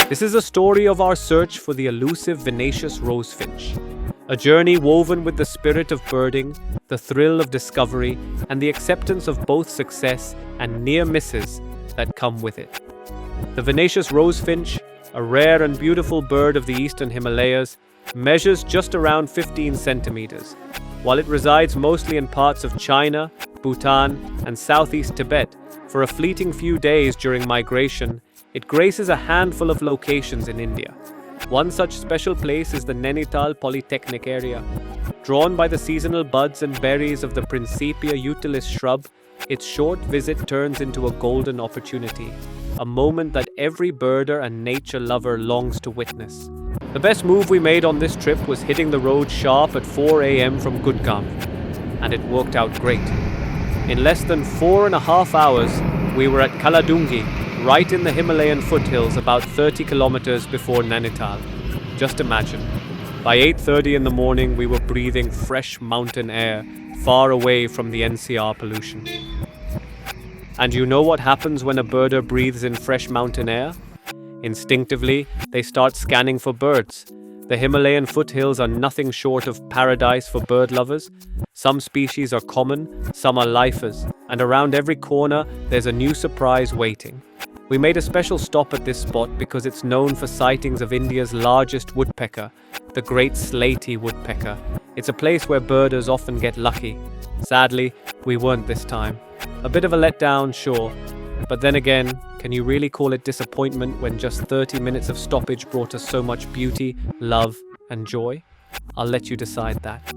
This is a story of our search for the elusive Vinaceous Rosefinch, a journey woven with the spirit of birding, the thrill of discovery, and the acceptance of both success and near misses that come with it. The Vinaceous Rosefinch, a rare and beautiful bird of the Eastern Himalayas, measures just around 15 centimeters. While it resides mostly in parts of China, Bhutan, and southeast Tibet, for a fleeting few days during migration, it graces a handful of locations in India. One such special place is the Nainital Polytechnic area. Drawn by the seasonal buds and berries of the Prinsepia utilis shrub, its short visit turns into a golden opportunity, a moment that every birder and nature lover longs to witness. The best move we made on this trip was hitting the road sharp at 4 a.m. from Gurgaon, and it worked out great. In less than 4.5 hours, we were at Kaladungi, right in the Himalayan foothills about 30 kilometers before Nainital. Just imagine, by 8:30 in the morning we were breathing fresh mountain air, far away from the NCR pollution. And you know what happens when a birder breathes in fresh mountain air? Instinctively, they start scanning for birds. The Himalayan foothills are nothing short of paradise for bird lovers. Some species are common, some are lifers, and around every corner there's a new surprise waiting. We made a special stop at this spot because it's known for sightings of India's largest woodpecker, the great slaty woodpecker. It's a place where birders often get lucky. Sadly, we weren't this time. A bit of a letdown, sure. But then again, can you really call it disappointment when just 30 minutes of stoppage brought us so much beauty, love, and joy? I'll let you decide that.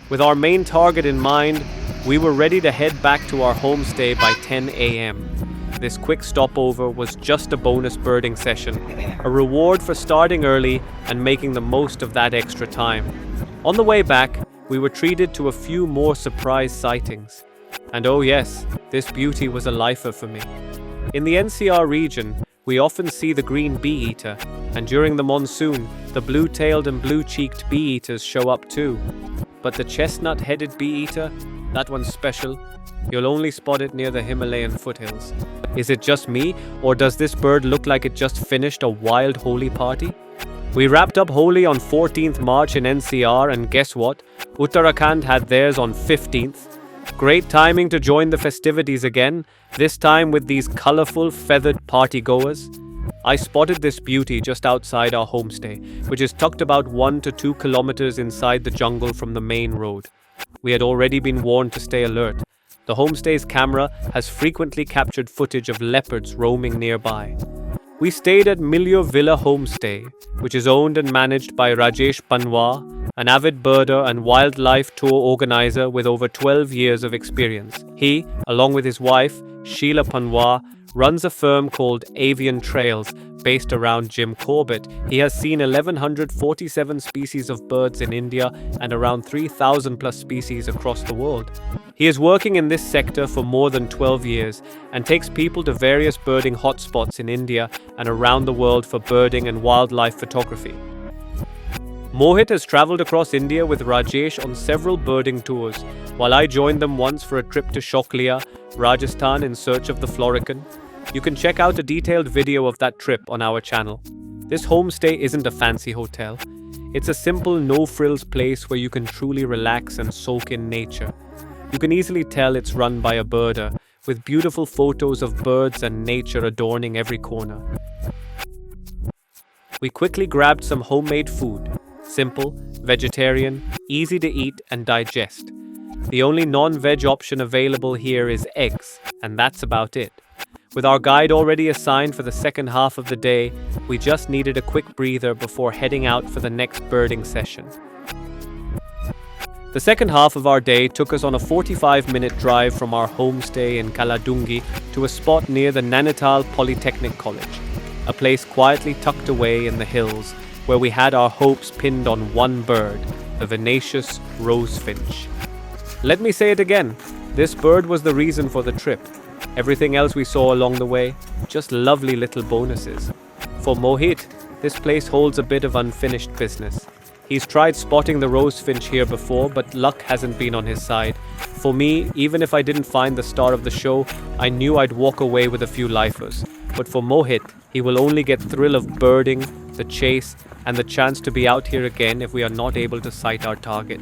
With our main target in mind, we were ready to head back to our homestay by 10 a.m. This quick stopover was just a bonus birding session, a reward for starting early and making the most of that extra time. On the way back, we were treated to a few more surprise sightings. And oh yes, this beauty was a lifer for me. In the NCR region, we often see the green bee-eater, and during the monsoon, the blue-tailed and blue-cheeked bee-eaters show up too. But the chestnut-headed bee-eater, that one's special. You'll only spot it near the Himalayan foothills. Is it just me, or does this bird look like it just finished a wild Holi party? We wrapped up Holi on 14th March in NCR, and guess what? Uttarakhand had theirs on 15th. Great timing to join the festivities again, this time with these colorful, feathered partygoers. I spotted this beauty just outside our homestay, which is tucked about 1 to 2 kilometers inside the jungle from the main road. We had already been warned to stay alert. The homestay's camera has frequently captured footage of leopards roaming nearby. We stayed at Milio Villa Homestay, which is owned and managed by Rajesh Panwar, an avid birder and wildlife tour organizer with over 12 years of experience. He, along with his wife, Sheila Panwar, runs a firm called Avian Trails, based around Jim Corbett. He has seen 1,147 species of birds in India and around 3,000 plus species across the world. He is working in this sector for more than 12 years and takes people to various birding hotspots in India and around the world for birding and wildlife photography. Mohit has traveled across India with Rajesh on several birding tours, while I joined them once for a trip to Shoklia, Rajasthan in search of the florican. You can check out a detailed video of that trip on our channel. This homestay isn't a fancy hotel. It's a simple, no-frills place where you can truly relax and soak in nature. You can easily tell it's run by a birder, with beautiful photos of birds and nature adorning every corner. We quickly grabbed some homemade food. Simple, vegetarian, easy to eat and digest. The only non-veg option available here is eggs, and that's about it. With our guide already assigned for the second half of the day, we just needed a quick breather before heading out for the next birding session. The second half of our day took us on a 45-minute drive from our homestay in Kaladungi to a spot near the Nainital Polytechnic College, a place quietly tucked away in the hills where we had our hopes pinned on one bird, the Vinaceous Rosefinch. Let me say it again, this bird was the reason for the trip. Everything else we saw along the way, just lovely little bonuses. For Mohit, this place holds a bit of unfinished business. He's tried spotting the rosefinch here before, but luck hasn't been on his side. For me, even if I didn't find the star of the show, I knew I'd walk away with a few lifers. But for Mohit, he will only get thrill of birding, the chase, and the chance to be out here again if we are not able to sight our target.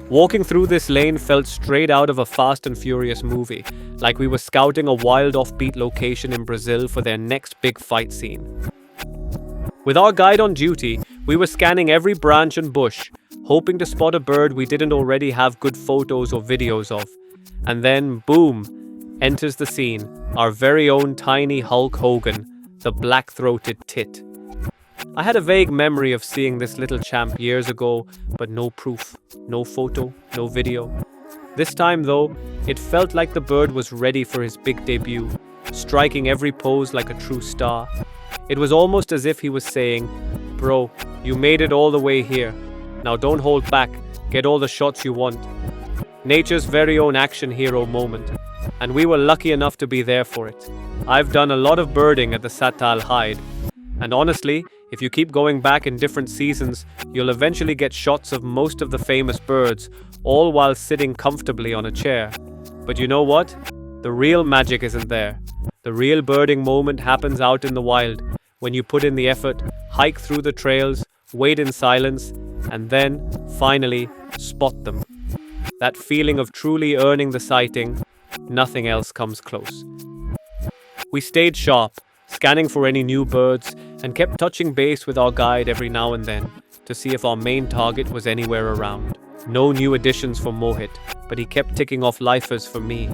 Walking through this lane felt straight out of a Fast and Furious movie, like we were scouting a wild offbeat location in Brazil for their next big fight scene. With our guide on duty, we were scanning every branch and bush, hoping to spot a bird we didn't already have good photos or videos of. And then, boom, enters the scene, our very own tiny Hulk Hogan, the black-throated tit. I had a vague memory of seeing this little champ years ago, but no proof, no photo, no video. This time though, it felt like the bird was ready for his big debut, striking every pose like a true star. It was almost as if he was saying, "Bro, you made it all the way here. Now don't hold back, get all the shots you want." Nature's very own action hero moment, and we were lucky enough to be there for it. I've done a lot of birding at the Satal Hide, and honestly, if you keep going back in different seasons, you'll eventually get shots of most of the famous birds, all while sitting comfortably on a chair. But you know what? The real magic isn't there. The real birding moment happens out in the wild, when you put in the effort, hike through the trails, wait in silence, and then, finally, spot them. That feeling of truly earning the sighting, nothing else comes close. We stayed sharp, scanning for any new birds, and kept touching base with our guide every now and then to see if our main target was anywhere around. No new additions for Mohit, but he kept ticking off lifers for me.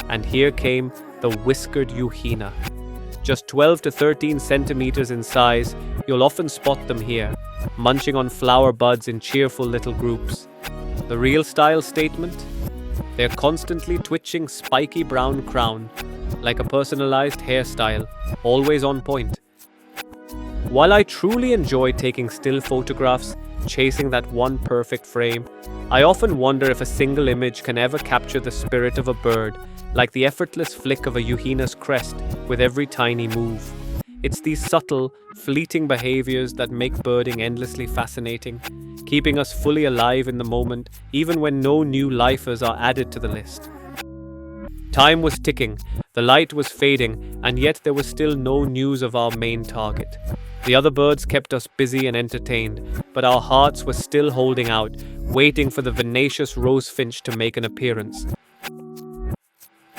And here came the whiskered Yuhina. Just 12 to 13 centimeters in size, you'll often spot them here, munching on flower buds in cheerful little groups. The real style statement? Their constantly twitching spiky brown crown, like a personalized hairstyle, always on point. While I truly enjoy taking still photographs, chasing that one perfect frame, I often wonder if a single image can ever capture the spirit of a bird, like the effortless flick of a Yuhina's crest with every tiny move. It's these subtle, fleeting behaviors that make birding endlessly fascinating, keeping us fully alive in the moment, even when no new lifers are added to the list. Time was ticking, the light was fading, and yet there was still no news of our main target. The other birds kept us busy and entertained, but our hearts were still holding out, waiting for the Vinaceous Rosefinch to make an appearance.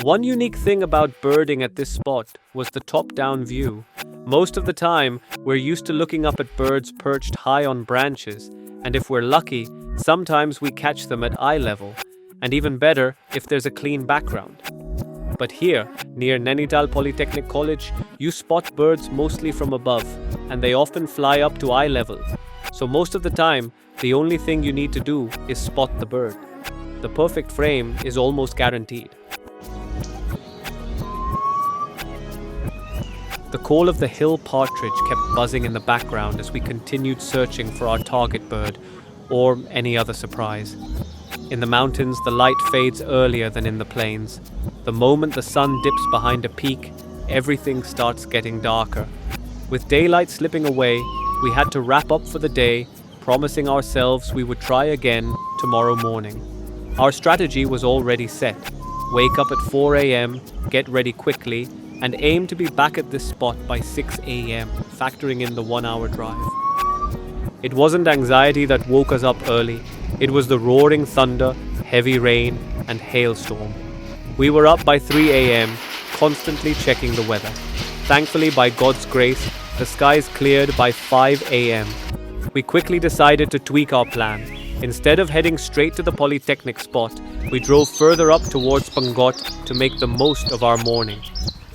One unique thing about birding at this spot was the top-down view. Most of the time, we're used to looking up at birds perched high on branches, and if we're lucky, sometimes we catch them at eye level, and even better if there's a clean background. But here, near Nainital Polytechnic College, you spot birds mostly from above, and they often fly up to eye level. So most of the time, the only thing you need to do is spot the bird. The perfect frame is almost guaranteed. The call of the hill partridge kept buzzing in the background as we continued searching for our target bird, or any other surprise. In the mountains, the light fades earlier than in the plains. The moment the sun dips behind a peak, everything starts getting darker. With daylight slipping away, we had to wrap up for the day, promising ourselves we would try again tomorrow morning. Our strategy was already set. Wake up at 4 a.m., get ready quickly, and aim to be back at this spot by 6 a.m., factoring in the 1-hour drive. It wasn't anxiety that woke us up early. It was the roaring thunder, heavy rain, and hailstorm. We were up by 3 a.m., constantly checking the weather. Thankfully, by God's grace, the skies cleared by 5 a.m. We quickly decided to tweak our plan. Instead of heading straight to the Polytechnic spot, we drove further up towards Pangot to make the most of our morning.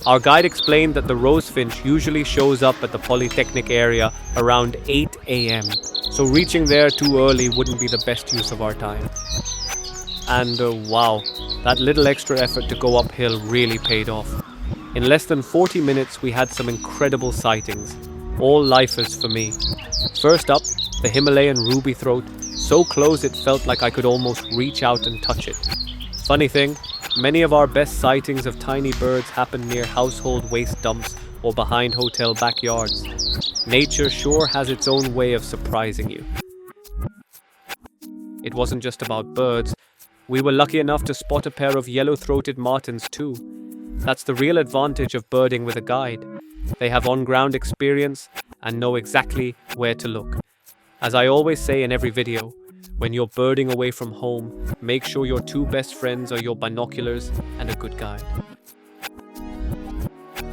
Our guide explained that the rosefinch usually shows up at the Polytechnic area around 8 a.m., so reaching there too early wouldn't be the best use of our time. And wow, that little extra effort to go uphill really paid off. In less than 40 minutes, we had some incredible sightings, all lifers for me. First up, the Himalayan ruby throat, so close it felt like I could almost reach out and touch it. Funny thing, many of our best sightings of tiny birds happen near household waste dumps or behind hotel backyards. Nature sure has its own way of surprising you. It wasn't just about birds. We were lucky enough to spot a pair of yellow-throated martins too. That's the real advantage of birding with a guide. They have on-ground experience and know exactly where to look. As I always say in every video, when you're birding away from home, make sure your two best friends are your binoculars and a good guide.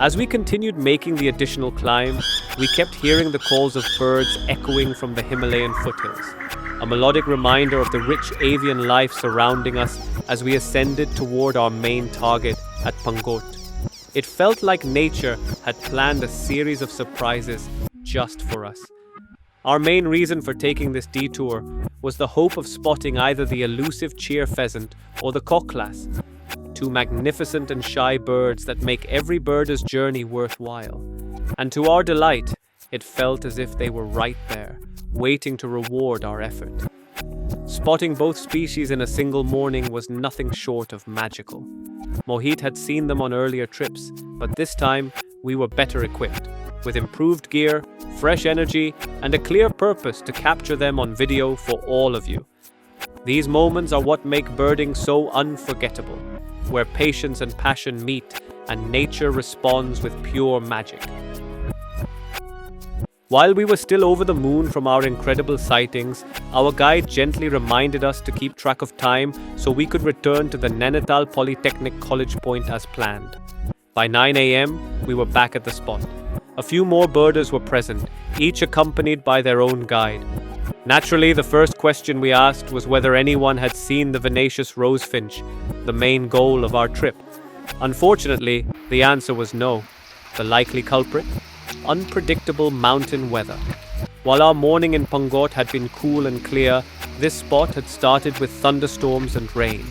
As we continued making the additional climb, we kept hearing the calls of birds echoing from the Himalayan foothills, a melodic reminder of the rich avian life surrounding us as we ascended toward our main target at Pangot. It felt like nature had planned a series of surprises just for us. Our main reason for taking this detour was the hope of spotting either the elusive cheer pheasant or the cocklas, two magnificent and shy birds that make every birder's journey worthwhile. And to our delight, it felt as if they were right there, waiting to reward our effort. Spotting both species in a single morning was nothing short of magical. Mohit had seen them on earlier trips, but this time we were better equipped, with improved gear, fresh energy, and a clear purpose to capture them on video for all of you. These moments are what make birding so unforgettable, where patience and passion meet and nature responds with pure magic. While we were still over the moon from our incredible sightings, our guide gently reminded us to keep track of time so we could return to the Nainital Polytechnic College Point as planned. By 9 a.m., we were back at the spot. A few more birders were present, each accompanied by their own guide. Naturally, the first question we asked was whether anyone had seen the Vinaceous Rosefinch, the main goal of our trip. Unfortunately, the answer was no. The likely culprit? Unpredictable mountain weather. While our morning in Pangot had been cool and clear, this spot had started with thunderstorms and rain.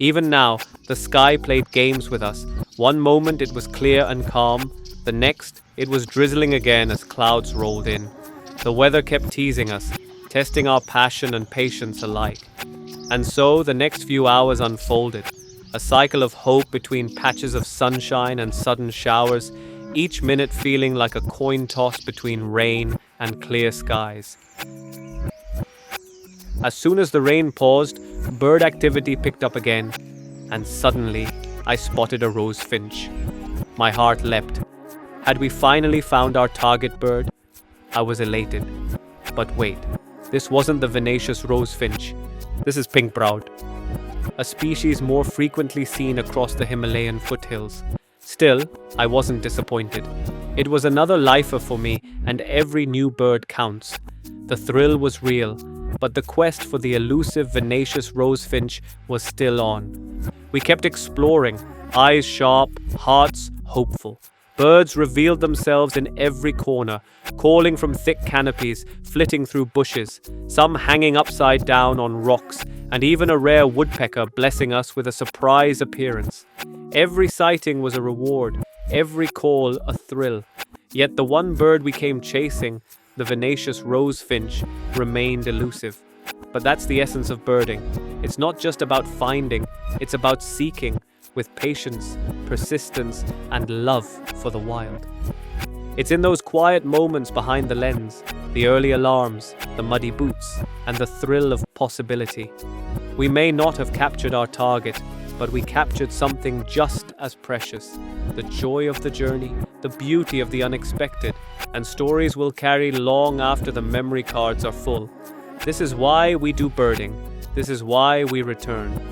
Even now, the sky played games with us. One moment it was clear and calm, the next it was drizzling again as clouds rolled in. The weather kept teasing us, testing our passion and patience alike. And so the next few hours unfolded, a cycle of hope between patches of sunshine and sudden showers, each minute feeling like a coin toss between rain and clear skies. As soon as the rain paused, bird activity picked up again, and suddenly I spotted a rosefinch. My heart leapt. Had we finally found our target bird? I was elated. But wait, this wasn't the Vinaceous Rosefinch. This is pink-browed, a species more frequently seen across the Himalayan foothills. Still, I wasn't disappointed. It was another lifer for me, and every new bird counts. The thrill was real, but the quest for the elusive Vinaceous Rosefinch was still on. We kept exploring, eyes sharp, hearts hopeful. Birds revealed themselves in every corner, calling from thick canopies, flitting through bushes, some hanging upside down on rocks, and even a rare woodpecker blessing us with a surprise appearance. Every sighting was a reward, every call a thrill. Yet the one bird we came chasing, the Vinaceous Rosefinch, remained elusive. But that's the essence of birding. It's not just about finding, it's about seeking, with patience, persistence, and love for the wild. It's in those quiet moments behind the lens, the early alarms, the muddy boots, and the thrill of possibility. We may not have captured our target, but we captured something just as precious. The joy of the journey, the beauty of the unexpected, and stories we'll carry long after the memory cards are full. This is why we do birding. This is why we return.